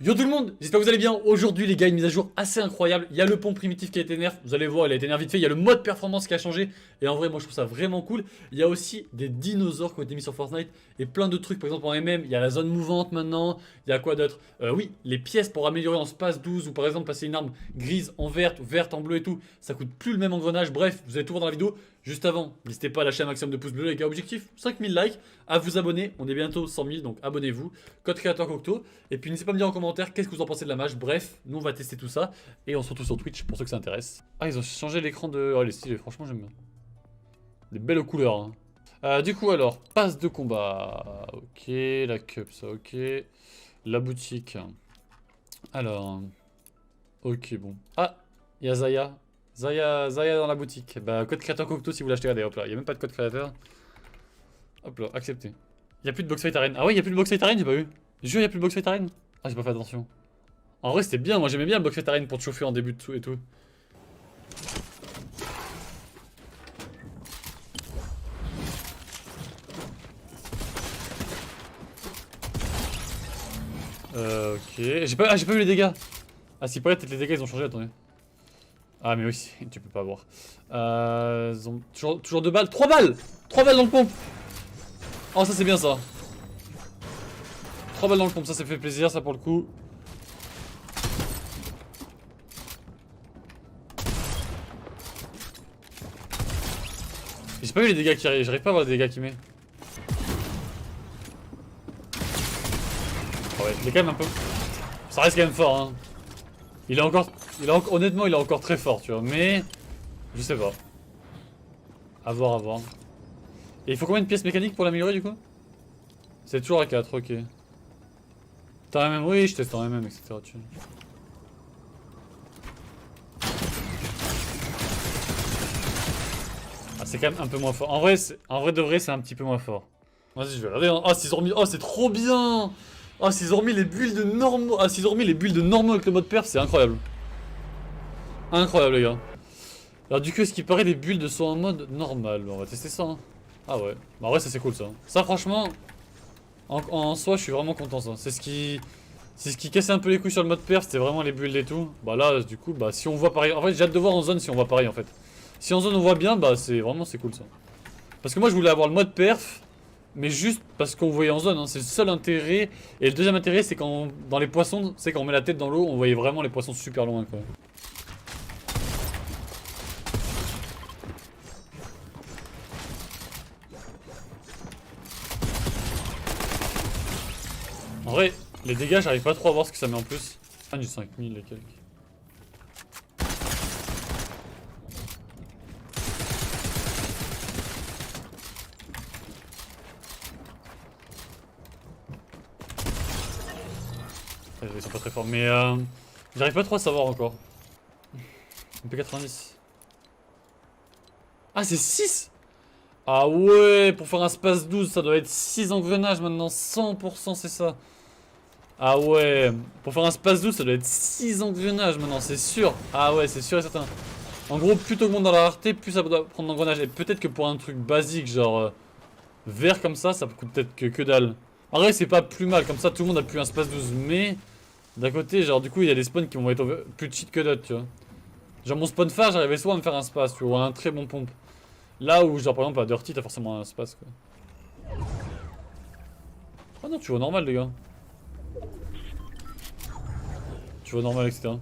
Yo tout le monde, j'espère que vous allez bien. Aujourd'hui les gars, une mise à jour assez incroyable. Il y a le pont primitif qui a été nerf, vous allez voir, il a été nerf vite fait. Il y a le mode performance qui a changé. Et en vrai, moi je trouve ça vraiment cool. Il y a aussi des dinosaures qui ont été mis sur Fortnite. Et plein de trucs, par exemple en MM, il y a la zone mouvante maintenant. Il y a quoi d'autre? Oui, les pièces pour améliorer en space 12. Ou par exemple passer une arme grise en verte, ou verte en bleu et tout. Ça coûte plus le même engrenage. Bref, vous allez tout voir dans la vidéo. Juste avant, n'hésitez pas à lâcher un maximum de pouces bleus les gars. Objectif 5000 likes, à vous abonner. On est bientôt 100 000, donc abonnez-vous. Code créateur Cocteau. Et puis n'hésitez pas à me dire en commentaire qu'est-ce que vous en pensez de la match. Bref, nous on va tester tout ça. Et on se retrouve sur Twitch pour ceux que ça intéresse. Ah, ils ont changé l'écran de... Oh, les stylés, franchement j'aime bien. Des belles couleurs. Hein. Du coup alors, passe de combat. Ok, la cup, ça ok. La boutique. Alors... Ok, bon. Ah, il y a Zaya. Zaya dans la boutique. Bah, code créateur Cocteau si vous l'achetez. Regardez, hop là. Il n'y a même pas de code créateur. Hop là, accepté. Il n'y a plus de box fight arène. Ah ouais, il n'y a plus de box fight arène, j'ai pas vu. Jure, il n'y a plus de box fight arène. Ah, j'ai pas fait attention. En vrai, c'était bien. Moi, j'aimais bien le box fight arène pour te chauffer en début de tout et tout. Ok. J'ai pas vu les dégâts. Ah, si, peut-être les dégâts ils ont changé, attendez. Ah, mais oui, tu peux pas voir. Ils ont toujours 2 balles. 3 balles 3 balles dans le pompe. Oh, ça c'est bien ça. 3 balles dans le pompe, ça fait plaisir, ça pour le coup. J'ai pas vu les dégâts qui arrivent, j'arrive pas à voir les dégâts qu'il met. Oh ouais, il est quand même un peu... Ça reste quand même fort, hein. Honnêtement, il est encore très fort, tu vois, mais... Je sais pas. À voir, à voir. Et il faut combien de pièces mécaniques pour l'améliorer, du coup? C'est toujours à 4, ok. T'as un MM, oui, je teste en MM, etc. Tu... Ah, c'est quand même un peu moins fort. En vrai de vrai, c'est un petit peu moins fort. Vas-y, je vais regarder. Oh, s'ils ont remis... Oh, c'est trop bien! Oh, s'ils ont remis les builds de normaux. Ah, s'ils ont remis les builds de normaux avec le mode perf, c'est incroyable. Incroyable, les gars. Alors, du coup, ce qui paraît, les builds sont en mode normal. On va tester ça. Hein. Ah ouais. Bah, en vrai, ça c'est cool ça. Ça, franchement, en soi, je suis vraiment content ça. C'est ce qui cassait un peu les couilles sur le mode perf, c'était vraiment les builds et tout. Bah là, du coup, bah si on voit pareil. En fait, j'ai hâte de voir en zone si on voit pareil en fait. Si en zone on voit bien, bah c'est cool ça. Parce que moi, je voulais avoir le mode perf. Mais juste parce qu'on voyait en zone, hein, c'est le seul intérêt. Et le deuxième intérêt, c'est quand dans les poissons, c'est quand on met la tête dans l'eau, on voyait vraiment les poissons super loin quoi. En vrai, les dégâts, j'arrive pas trop à voir ce que ça met en plus. Ah, du 5000 et quelques. Ils sont pas très forts, mais j'arrive pas trop à savoir encore. MP90. Ah, c'est 6. Ah ouais, pour faire un space 12, ça doit être 6 engrenages maintenant, 100% c'est ça. Ah ouais, pour faire un space 12, ça doit être 6 engrenages maintenant, c'est sûr. Ah ouais, c'est sûr et certain. En gros, plus t'augmentes dans la rareté, plus ça doit prendre d'engrenages. Et peut-être que pour un truc basique, genre vert comme ça coûte peut-être que dalle. En vrai, c'est pas plus mal, comme ça tout le monde a plus un space 12, mais... D'un côté, genre du coup, il y a des spawns qui vont être plus cheat que d'autres, tu vois. Genre mon spawn phare, j'arrivais souvent à me faire un space, tu vois, un très bon pompe. Là où, genre par exemple, à Dirty, t'as forcément un space, quoi. Ah non, tu vois normal, les gars. Tu vois normal, etc.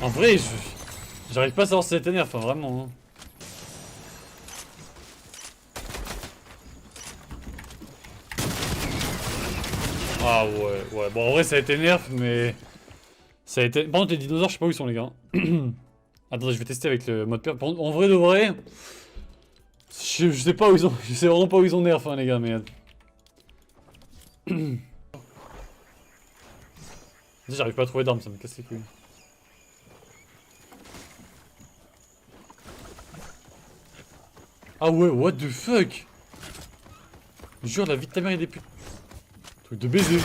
En vrai, j'arrive pas à savoir si c'est nerf, enfin vraiment. Hein. Ah ouais. Bon, en vrai, ça a été nerf, mais... Ça a été... Par contre, les dinosaures, je sais pas où ils sont, les gars. Attendez, je vais tester avec le mode perf. En vrai de vrai... Je sais pas où ils ont... Je sais vraiment pas où ils ont nerf, hein, les gars, mais... J'arrive pas à trouver d'armes, ça me casse les couilles. Ah ouais, what the fuck? Jure, la vie de ta mère et des putes. Truc de baiser.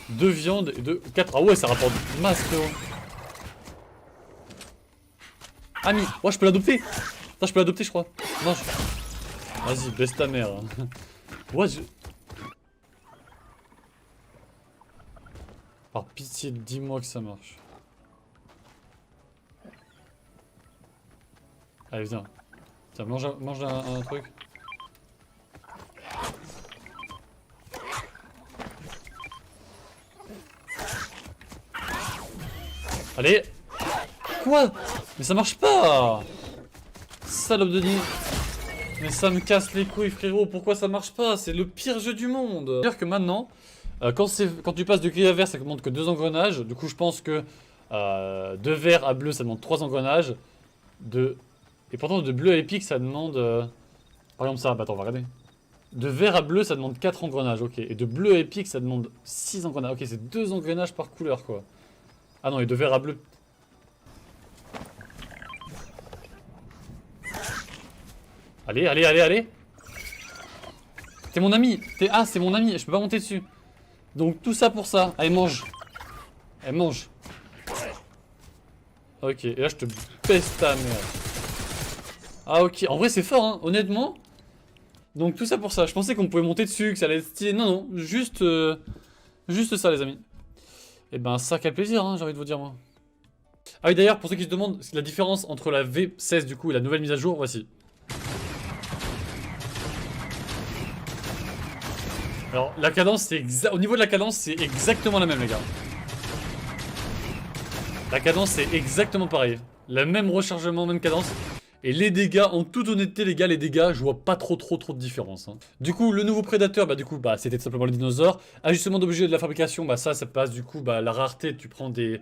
2 viandes et 2... 4... Ah ouais, ça rapporte masse, frérot. Ah mais... Ouais, je peux l'adopter. Attends, je peux l'adopter, je crois. Non, je... Vas-y, baisse ta mère. Ouais, je... Par pitié, dis-moi que ça marche. Allez, viens. Tiens, mange un truc. Allez. Quoi? Mais ça marche pas. Salope de nid. Mais ça me casse les couilles, frérot. Pourquoi ça marche pas? C'est le pire jeu du monde. C'est-à-dire que maintenant, quand tu passes de gris à vert, ça demande que 2 engrenages. Du coup, je pense que de vert à bleu, ça demande 3 engrenages. Et pourtant, de bleu à épique, ça demande... Par exemple, ça. Bah, attends, on va regarder. De vert à bleu, ça demande 4 engrenages, ok. Et de bleu à épique, ça demande 6 engrenages. Ok, c'est 2 engrenages par couleur, quoi. Ah non, et de vert à bleu... Allez, allez, allez, allez. T'es mon ami. Ah, c'est mon ami. Je peux pas monter dessus. Donc tout ça pour ça. Allez, mange. Allez, mange. Ok, et là je te pèse ta mère. Ah ok, en vrai c'est fort hein, honnêtement. Donc tout ça pour ça. Je pensais qu'on pouvait monter dessus, que ça allait être stylé. Non, non, juste ça les amis. Et ben ça quel plaisir hein, j'ai envie de vous dire moi. Ah oui d'ailleurs, pour ceux qui se demandent la différence entre la V16 du coup et la nouvelle mise à jour, voici. Alors la cadence c'est au niveau de la cadence c'est exactement la même les gars. La cadence c'est exactement pareil. Le même rechargement, même cadence. Et les dégâts, en toute honnêteté les gars, les dégâts, je vois pas trop de différence. Hein. Du coup, le nouveau prédateur, bah c'était tout simplement le dinosaure. Ajustement d'objet de la fabrication, bah ça passe du coup, bah la rareté, tu prends des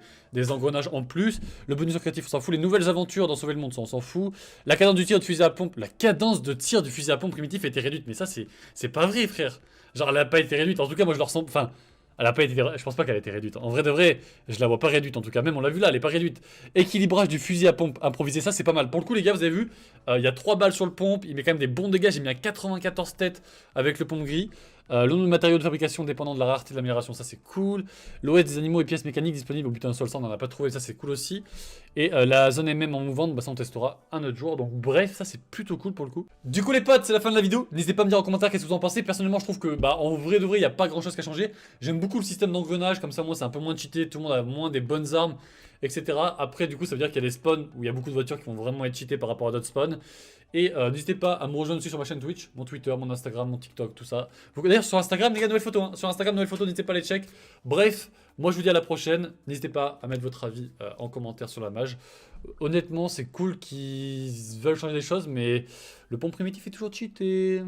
engrenages en plus. Le bonus créatif, on s'en fout. Les nouvelles aventures dans Sauver le Monde, ça on s'en fout. La cadence du tir de fusil à pompe, la cadence de tir du fusil à pompe primitif a été réduite. Mais ça, c'est pas vrai, frère. Genre, elle a pas été réduite. En tout cas, moi je le ressens. Enfin. Elle a pas été... Je pense pas qu'elle a été réduite. En vrai de vrai, je la vois pas réduite en tout cas. Même on l'a vu là, elle est pas réduite. Équilibrage du fusil à pompe improvisé, ça c'est pas mal. Pour le coup les gars, vous avez vu, il y a 3 balles sur le pompe. Il met quand même des bons dégâts. J'ai mis un 94 têtes avec le pompe gris. Le nombre de matériaux de fabrication dépendant de la rareté de l'amélioration, ça c'est cool. L'OS des animaux et pièces mécaniques disponibles au butin sol, ça on en a pas trouvé, ça c'est cool aussi. Et la zone MM en mouvante, bah ça on testera un autre jour. Donc bref, ça c'est plutôt cool pour le coup. Du coup les potes, c'est la fin de la vidéo. N'hésitez pas à me dire en commentaire qu'est-ce que vous en pensez. Personnellement je trouve que bah en vrai de vrai, il n'y a pas grand chose qui a changé. J'aime beaucoup le système d'engrenage, comme ça moi c'est un peu moins cheaté, tout le monde a moins des bonnes armes, etc. Après du coup ça veut dire qu'il y a des spawns où il y a beaucoup de voitures qui vont vraiment être cheatées par rapport à d'autres spawns. Et n'hésitez pas à me rejoindre aussi sur ma chaîne Twitch, mon Twitter, mon Instagram, mon TikTok, tout ça. D'ailleurs sur Instagram, les gars, nouvelles photos. Hein. Sur Instagram, nouvelles photos, n'hésitez pas à les check. Bref, moi je vous dis à la prochaine. N'hésitez pas à mettre votre avis en commentaire sur la mage. Honnêtement, c'est cool qu'ils veulent changer des choses, mais le pont primitif est toujours cheaté.